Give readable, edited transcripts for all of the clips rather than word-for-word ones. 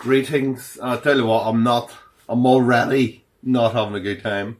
Greetings. I tell you what, I'm already not having a good time.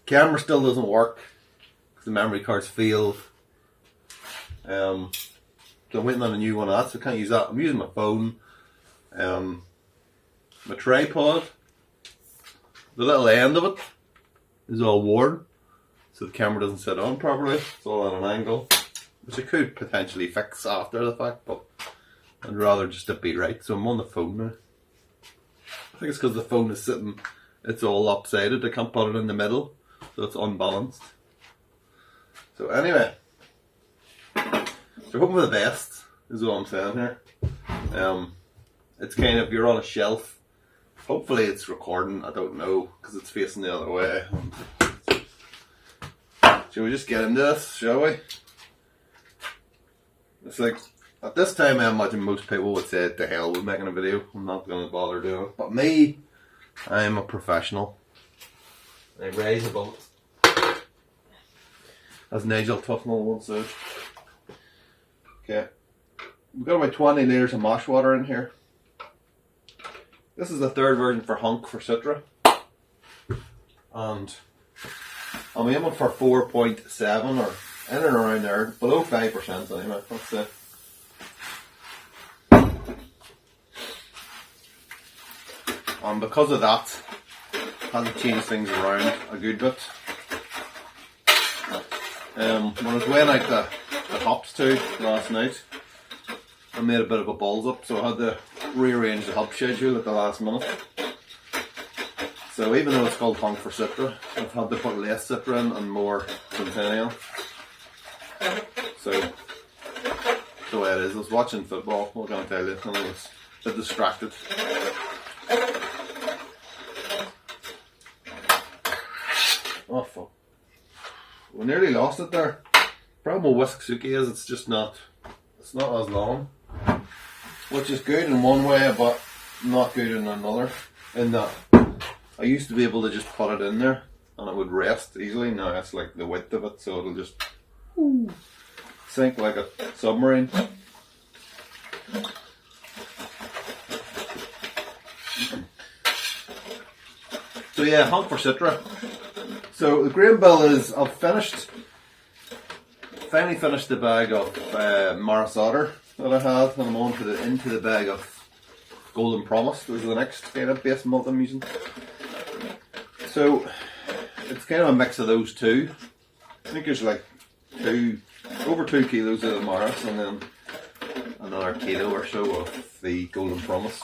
Camera still doesn't work because the memory card's failed. So I'm waiting on a new one of that, so I can't use that. I'm using my phone. My tripod, the little end of it is all worn, so the camera doesn't sit on properly. It's all at an angle, which I could potentially fix after the fact, but I'd rather just it be right. So I'm on the phone now. I think it's because the phone is sitting, it's all lopsided. I can't put it in the middle, so it's unbalanced. So anyway, so hoping for the best is what I'm saying here. It's kind of, you're on a shelf. Hopefully it's recording, I don't know, because it's facing the other way. Shall we just get into this, shall we? It's like, at this time I imagine most people would say, to hell with making a video, I'm not going to bother doing it. But me, I'm a professional. I raise a boat. As Nigel Tufnell once said. Okay. We've got about 20 litres of mash water in here. This is the third version for Honk for Citra. And I'm aiming for 4.7 or in and around there, below 5% anyway, that's it. And because of that, I had to change things around a good bit. When I was weighing out the hops too last night, I made a bit of a balls up, so I had to rearrange the hop schedule at the last minute. So even though it's called Honk for Citra, I've had to put less Citra in and more Centennial. So, the way it is. I was watching football, what can I tell you, and I was a bit distracted. Oh fuck. We nearly lost it there. Problem with whisk suki is it's not as long. Which is good in one way, but not good in another. In that I used to be able to just put it in there and it would rest easily. Now it's like the width of it, so it'll just sink like a submarine. So yeah, Honk for Citra. So the grain bill is, I've finally finished the bag of Maris Otter that I had, and I'm on to into the bag of Golden Promise. Those are the next kind of base malt I'm using. So it's kind of a mix of those two. I think there's like over 2 kilos of the Maris and then another kilo or so of the Golden Promise.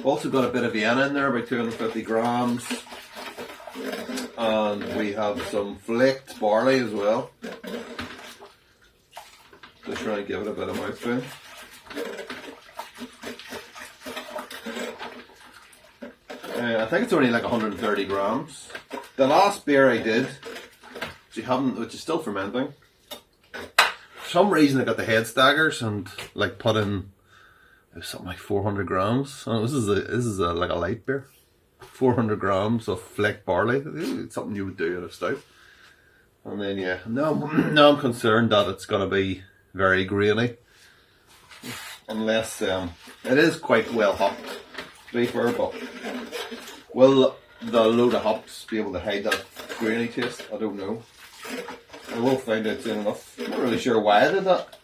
Also got a bit of Vienna in there, about 250 grams. And we have some flaked barley as well. Just trying to give it a bit of mouthfeel. I think it's only like 130 grams. The last beer I did, which is still fermenting. For some reason I got the head staggers and like put in something like 400 grams. Oh, this is like a light beer. 400 grams of flaked barley. It's something you would do in a stout. And then yeah, now I'm concerned that it's going to be very grainy. Unless it is quite well hopped, to be fair, but will the load of hops be able to hide that grainy taste? I don't know. I will find out soon enough. I'm not really sure why I did that.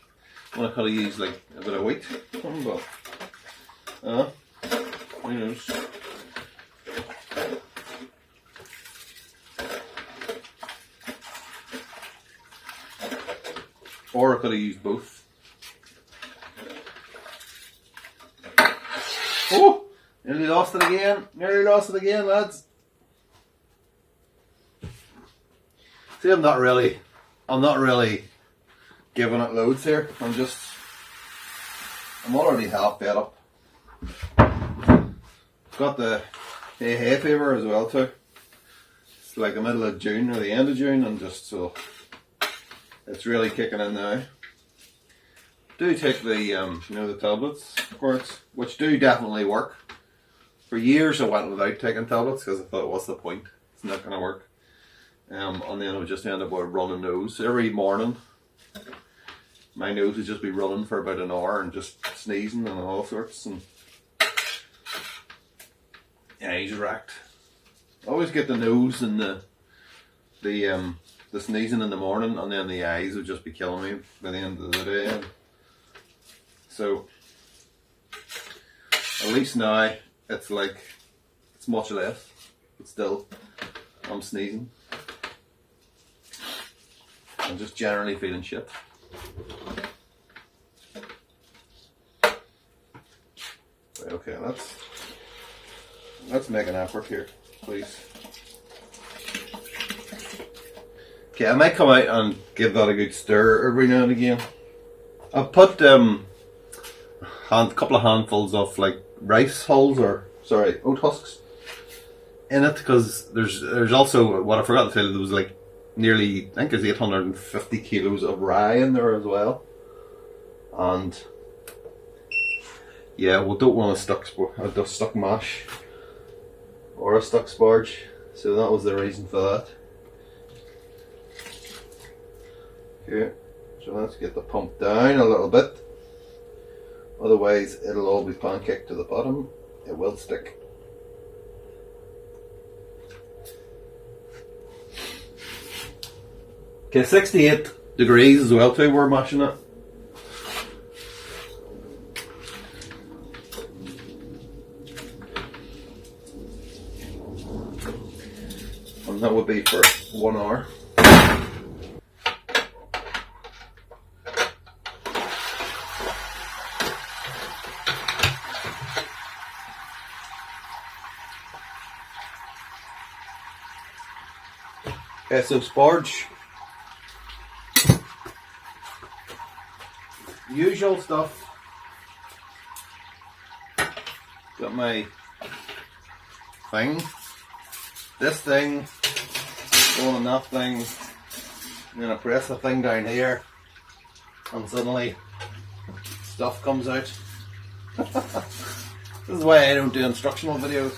When I could have used like a bit of wheat, but who knows. Or I could have used both. Oh! Nearly lost it again. Nearly lost it again, lads. See, I'm not really giving it loads here. I'm already half fed up. Got the hay fever as well too. It's like the middle of June or the end of June, and just so it's really kicking in now. Do take the the tablets, of course, which do definitely work. For years I went without taking tablets because I thought, what's the point? It's not going to work. And then I would just end up with a running nose every morning. my nose would just be running for about an hour and just sneezing and all sorts. And yeah, he's wrecked. Always get the nose and the sneezing in the morning, and then the eyes would just be killing me by the end of the day. So at least now it's like it's much less, but still I'm sneezing. I'm just generally feeling shit. Right, okay, let's make an effort here, please. Okay, I might come out and give that a good stir every now and again. I've put a couple of handfuls of like rice hulls, or sorry, oat husks in it, because there's also, what I forgot to tell you, there was like nearly, I think there's 850 kilos of rye in there as well. And yeah, we don't want a stuck mash or a stuck sparge, so that was the reason for that. Okay, so let's get the pump down a little bit, otherwise it'll all be pancaked to the bottom. It will stick. Okay, 68 degrees as well too, we're mashing it. And that would be for 1 hour. Okay, so sparge. Usual stuff. Got my thing. This thing. Going on that thing. And then I press the thing down here. And suddenly stuff comes out. This is why I don't do instructional videos.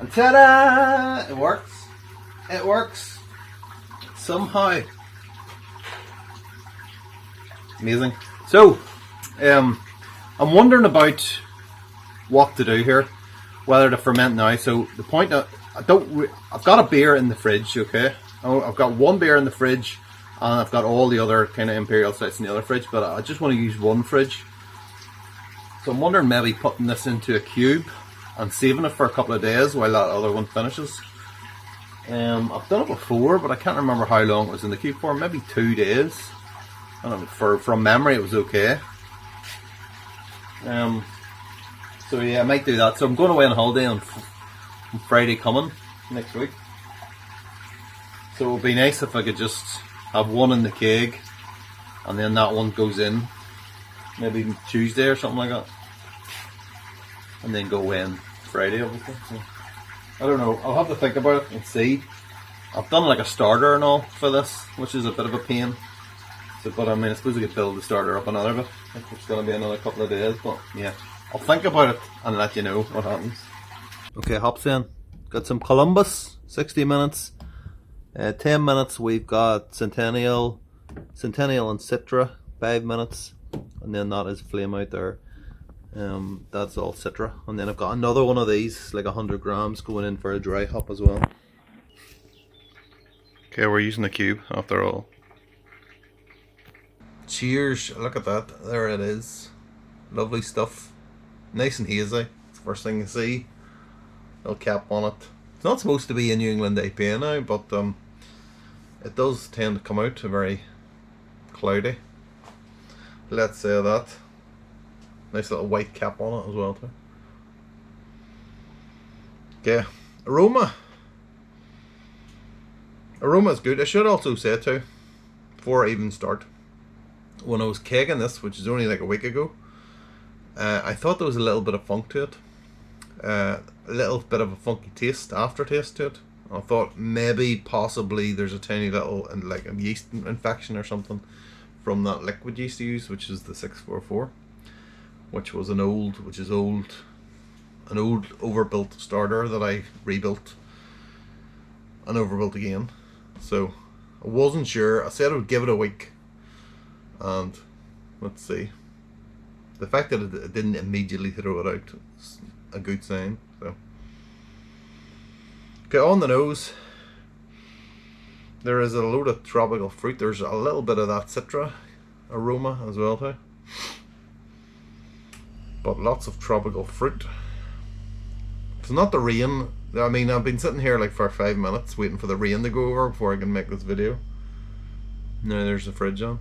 And ta-da! It works. It works. Somehow. Amazing. So, I'm wondering about what to do here. Whether to ferment now. So the point that I've got a beer in the fridge, okay? I've got one beer in the fridge, and I've got all the other kind of imperial stouts in the other fridge, but I just want to use one fridge. So I'm wondering maybe putting this into a cube and saving it for a couple of days while that other one finishes. I've done it before, but I can't remember how long it was in the cube for. Maybe 2 days. I don't know, from memory it was okay. So yeah, I might do that. So I'm going away on holiday on Friday coming next week. So it would be nice if I could just have one in the keg, and then that one goes in maybe Tuesday or something like that, and then go away on Friday obviously. So, I don't know, I'll have to think about it and see. I've done like a starter and all for this, which is a bit of a pain. So, but I mean, I suppose I could build the starter up another bit. I think it's going to be another couple of days, but yeah. I'll think about it and let you know what happens. Okay, hops in. Got some Columbus, 60 minutes. 10 minutes we've got Centennial and Citra, 5 minutes. And then that is flame out there. That's all Citra. And then I've got another one of these, like 100 grams, going in for a dry hop as well. Okay, we're using a cube after all. Cheers, look at that, there it is. Lovely stuff. Nice and hazy, it's the first thing you see. Little cap on it. It's not supposed to be a New England IPA now, but it does tend to come out very cloudy. Let's say that. Nice little white cap on it as well too. Okay, aroma. Aroma is good. I should also say too, before I even start, when I was kegging this, which is only like a week ago, I thought there was a little bit of funk to it. A little bit of a funky taste, aftertaste to it. I thought maybe, possibly, there's a tiny little, like a yeast infection or something from that liquid yeast I used, which is the 644, which was an old overbuilt starter that I rebuilt and overbuilt again. So I wasn't sure. I said I would give it a week, and let's see. The fact that it didn't immediately throw it out is a good sign. So, okay, on the nose, there is a load of tropical fruit. There's a little bit of that Citra aroma as well too, but lots of tropical fruit. It's not the rain. I mean, I've been sitting here like for 5 minutes waiting for the rain to go over before I can make this video. Now there's the fridge on.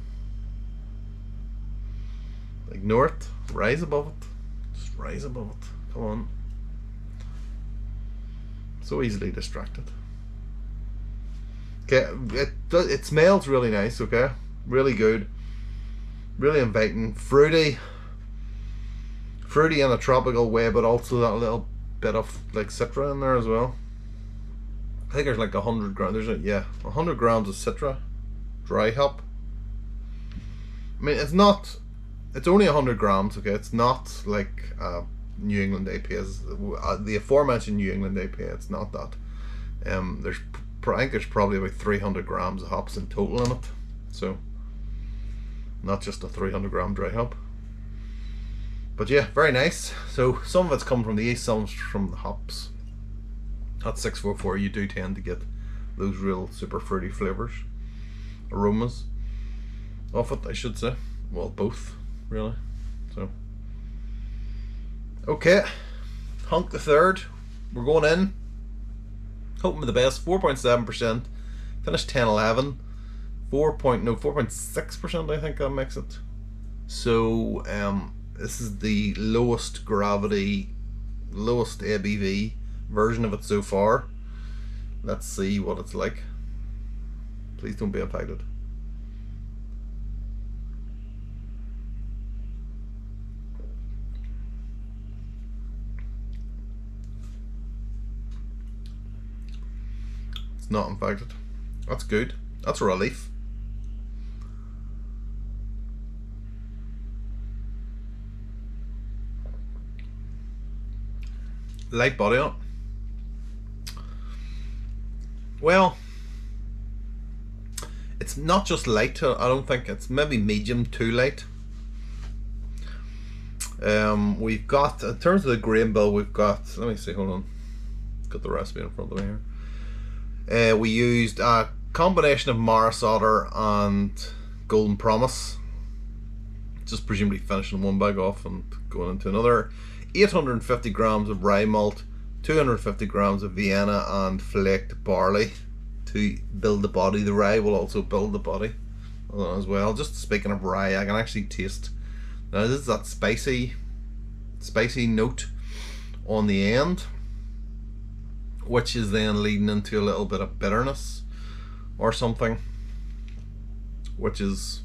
Ignore it. Rise above it. Just rise above it. Come on. So easily distracted. Okay, it smells really nice, okay? Really good. Really inviting. Fruity. Fruity in a tropical way, but also that little bit of like Citra in there as well. I think there's like 100 grams. There's 100 grams of Citra. Dry hop. I mean, it's not... It's only 100 grams, okay? It's not like New England IPAs. The aforementioned New England IPA, it's not that. I think there's probably about 300 grams of hops in total in it. So, not just a 300 gram dry hop. But yeah, very nice. So, some of it's come from the yeast, some from the hops. At 644, you do tend to get those real super fruity flavors, aromas of it, I should say. Well, both. Really. So okay, Honk the third. We're going in. Hoping for the best. 4.7%. Finished 10.11. 4.6%. I think that makes it. So this is the lowest gravity, lowest ABV version of it so far. Let's see what it's like. Please don't be impacted. Not infected. That's good. That's a relief. Light body on it. Well, it's not just light. I don't think it's maybe medium to light. We've got, in terms of the grain bill, we've got, let me see, hold on. Got the recipe in front of me here. We used a combination of Maris Otter and Golden Promise, just presumably finishing one bag off and going into another. 850 grams of rye malt, 250 grams of Vienna and flaked barley to build the body. The rye will also build the body as well. Just speaking of rye, I can actually taste, now this is that spicy note on the end, which is then leading into a little bit of bitterness or something, which is,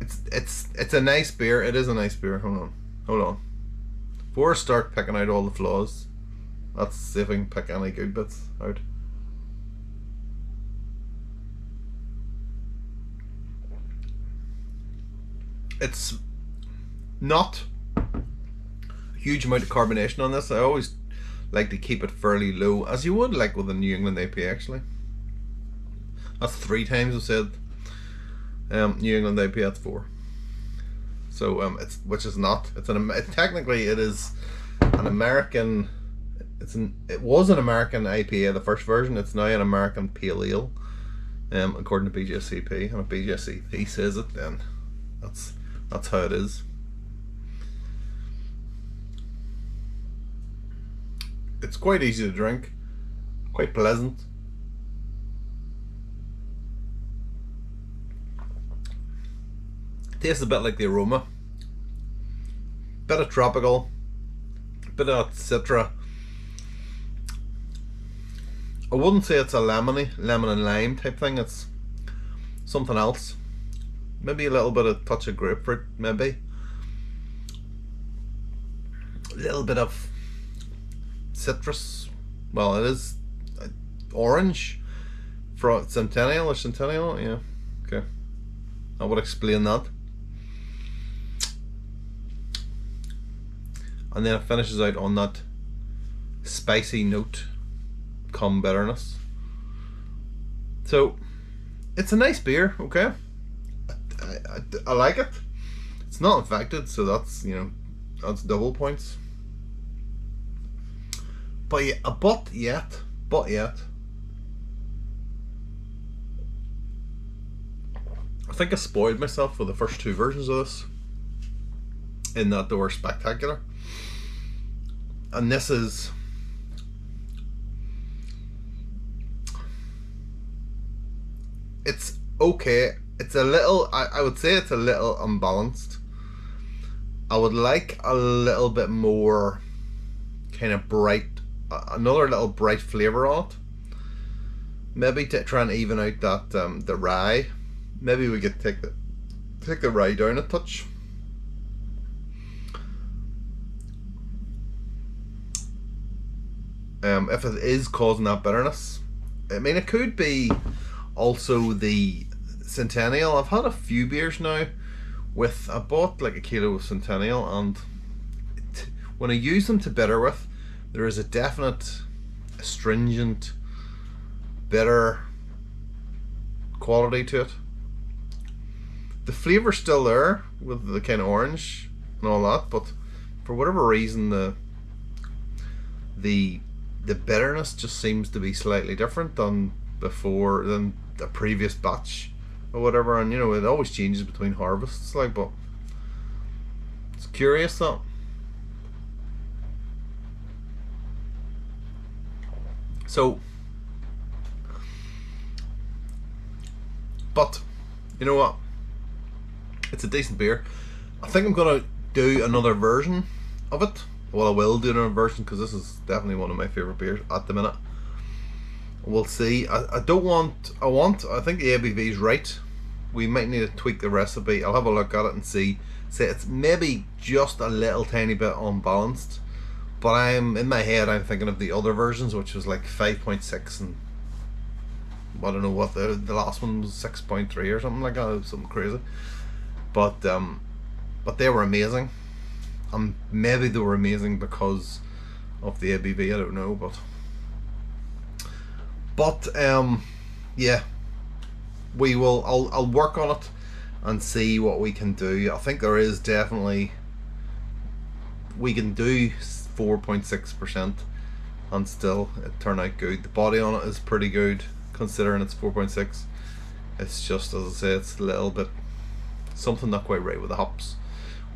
it's a nice beer. It is a nice beer. Hold on. Before I start picking out all the flaws, let's see if I can pick any good bits out. It's not huge amount of carbonation on this. I always like to keep it fairly low, as you would like with a New England IPA actually. That's 3 times I've said New England IPA, that's 4. So it's, which is not, it's an, technically it is an American, it was an American IPA, the first version. It's now an American Pale Ale, according to BJCP, and if BJCP says it, then that's how it is. It's quite easy to drink, quite pleasant. Tastes a bit like the aroma. Bit of tropical, bit of Citra. I wouldn't say it's a lemon and lime type thing. It's something else. Maybe a little bit of touch of grapefruit, maybe. A little bit of citrus. Well, it is orange from Centennial or Centennial, yeah. Okay, I would explain that. And then it finishes out on that spicy note come bitterness. So it's a nice beer, okay? I like it. It's not infected, so that's, you know, that's double points. But yet, I think I spoiled myself for the first two versions of this, in that they were spectacular. And this is, it's okay. It's a little, I would say it's a little unbalanced. I would like a little bit more kind of bright, another little bright flavour on it. Maybe to try and even out that the rye. Maybe we could take the rye down a touch. If it is causing that bitterness. I mean, it could be also the Centennial. I've had a few beers now with, I bought like a kilo of Centennial, and when I use them to bitter with, there is a definite astringent, bitter quality to it. The flavour's still there with the kind of orange and all that, but for whatever reason the bitterness just seems to be slightly different than before, than the previous batch or whatever. And you know, it always changes between harvests, like, but it's curious that. So, but you know what? It's a decent beer. I think I'm gonna do another version of it. Well, I will do another version because this is definitely one of my favourite beers at the minute. We'll see. I think the ABV is right. We might need to tweak the recipe. I'll have a look at it and see. Say it's maybe just a little tiny bit unbalanced. But I'm in my head, I'm thinking of the other versions, which was like 5.6, and I don't know what the last one was, 6.3 or something like that. It was something crazy. But they were amazing. Maybe they were amazing because of the ABV. I don't know, but yeah, we will. I'll work on it and see what we can do. I think there is definitely, we can do 4.6% and still it turn out good. The body on it is pretty good considering it's 4.6. It's just, as I say, it's a little bit something not quite right with the hops,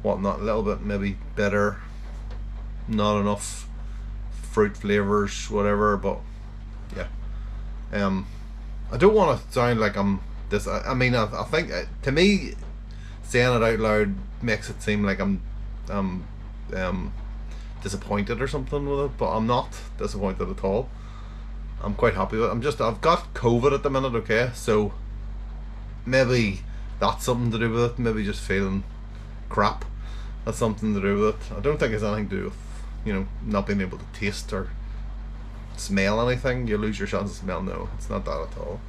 whatnot. A little bit maybe bitter, not enough fruit flavors, whatever. But yeah, I don't want to sound like I'm this. I mean, I think to me, saying it out loud makes it seem like I'm disappointed or something with it, but I'm not disappointed at all. I'm quite happy with it. I've got COVID at the minute, okay, so maybe that's something to do with it. Maybe just feeling crap, that's something to do with it. I don't think it's anything to do with, you know, not being able to taste or smell anything. You lose your chance of smell. No, it's not that at all.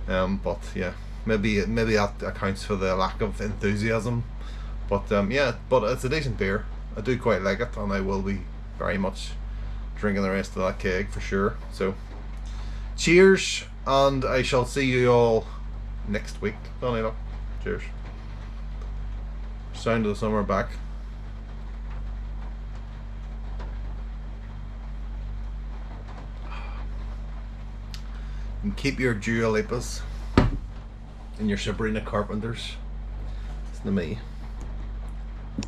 But yeah, maybe that accounts for the lack of enthusiasm. But yeah, but it's a decent beer. I do quite like it, and I will be very much drinking the rest of that keg for sure. So cheers, and I shall see you all next week. Look. Cheers. Sound of the summer back. And keep your Dua Lipas and your Sabrina Carpenters. It's not me.